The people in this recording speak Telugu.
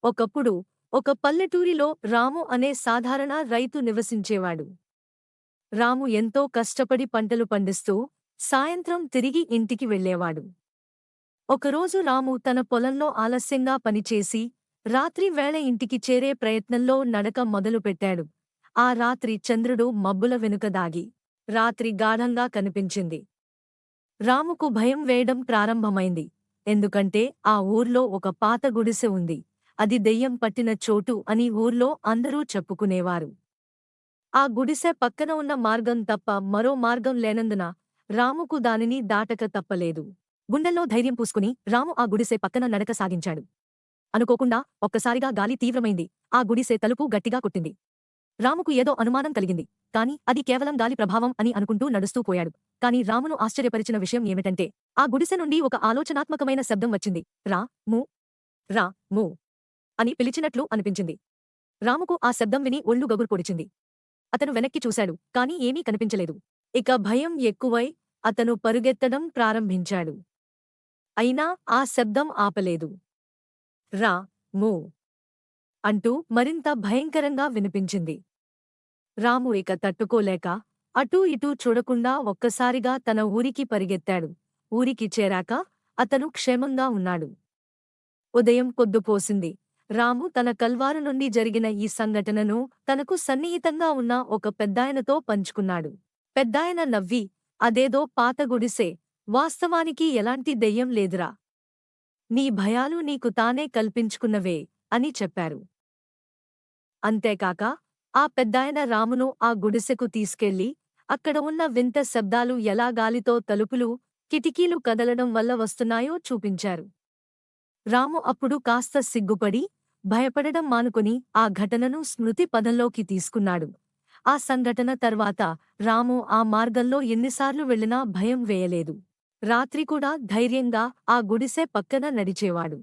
ఒకప్పుడు ఒక పల్లెటూరిలో రాము అనే సాధారణ రైతు నివసించేవాడు. రాము ఎంతో కష్టపడి పంటలు పండిస్తూ సాయంత్రం తిరిగి ఇంటికి వెళ్ళేవాడు. ఒకరోజు రాము తన పొలంలో ఆలస్యంగా పనిచేసి రాత్రి వేళ ఇంటికి చేరే ప్రయత్నంలో నడక మొదలుపెట్టాడు. ఆ రాత్రి చంద్రుడు మబ్బుల వెనుక దాగి రాత్రి గాఢంగా కనిపించింది. రాముకు భయం వేయడం ప్రారంభమైంది. ఎందుకంటే ఆ ఊర్లో ఒక పాత గుడిసె ఉంది. అది దెయ్యం పట్టిన చోటు అని ఊర్లో అందరూ చెప్పుకునేవారు. ఆ గుడిసె పక్కన ఉన్న మార్గం తప్ప మరో మార్గం లేనందున రాముకు దానిని దాటక తప్పలేదు. గుండెల్లో ధైర్యం పూసుకుని రాము ఆ గుడిసె పక్కన నడక సాగించాడు. అనుకోకుండా ఒక్కసారిగా గాలి తీవ్రమైంది. ఆ గుడిసె తలుపు గట్టిగా కొట్టింది. రాముకు ఏదో అనుమానం కలిగింది. కాని అది కేవలం గాలి ప్రభావం అని అనుకుంటూ నడుస్తూ పోయాడు. కాని రామును ఆశ్చర్యపరిచిన విషయం ఏమిటంటే ఆ గుడిసె నుండి ఒక ఆలోచనాత్మకమైన శబ్దం వచ్చింది. రా ము రా ము అని పిలిచినట్లు అనిపించింది. రాముకు ఆ శబ్దం విని ఒళ్ళు గగురు పొడిచింది. అతను వెనక్కి చూశాడు, కాని ఏమీ కనిపించలేదు. ఇక భయం ఎక్కువై అతను పరుగెత్తడం ప్రారంభించాడు. అయినా ఆ శబ్దం ఆపలేదు. రా ము అంటూ మరింత భయంకరంగా వినిపించింది. రాము ఇక తట్టుకోలేక అటూ ఇటూ చూడకుండా ఒక్కసారిగా తన ఊరికి పరిగెత్తాడు. ఊరికి చేరాక అతను క్షేమంగా ఉన్నాడు. ఉదయం పొద్దుపోసింది. రాము తన కల్వారు నుండి జరిగిన ఈ సంఘటనను తనకు సన్నిహితంగా ఉన్న ఒక పెద్దాయనతో పంచుకున్నాడు. పెద్దాయన నవ్వి, అదేదో పాత గుడిసే, వాస్తవానికి ఎలాంటి దెయ్యం లేదురా. నీ భయాలు నీకు తానే కల్పించుకున్నవే అని చెప్పారు. అంతేకాక ఆ పెద్దాయన రామును ఆ గుడిసెకు తీసుకెళ్లి అక్కడ ఉన్న వింత శబ్దాలు ఎలా గాలితో తలుపులు, కిటికీలు కదలడం వల్ల వస్తున్నాయో చూపించారు. రాము అప్పుడు కాస్త సిగ్గుపడి, భయపడడం మానుకొని ఆ ఘటనను స్మృతి పదంలోకి తీసుకున్నాడు. ఆ సంఘటన తర్వాత రాము ఆ మార్గంలో ఎన్నిసార్లు వెళ్ళినా భయం వేయలేదు. రాత్రి కూడా ధైర్యంగా ఆ గుడిసె పక్కన నడిచేవాడు.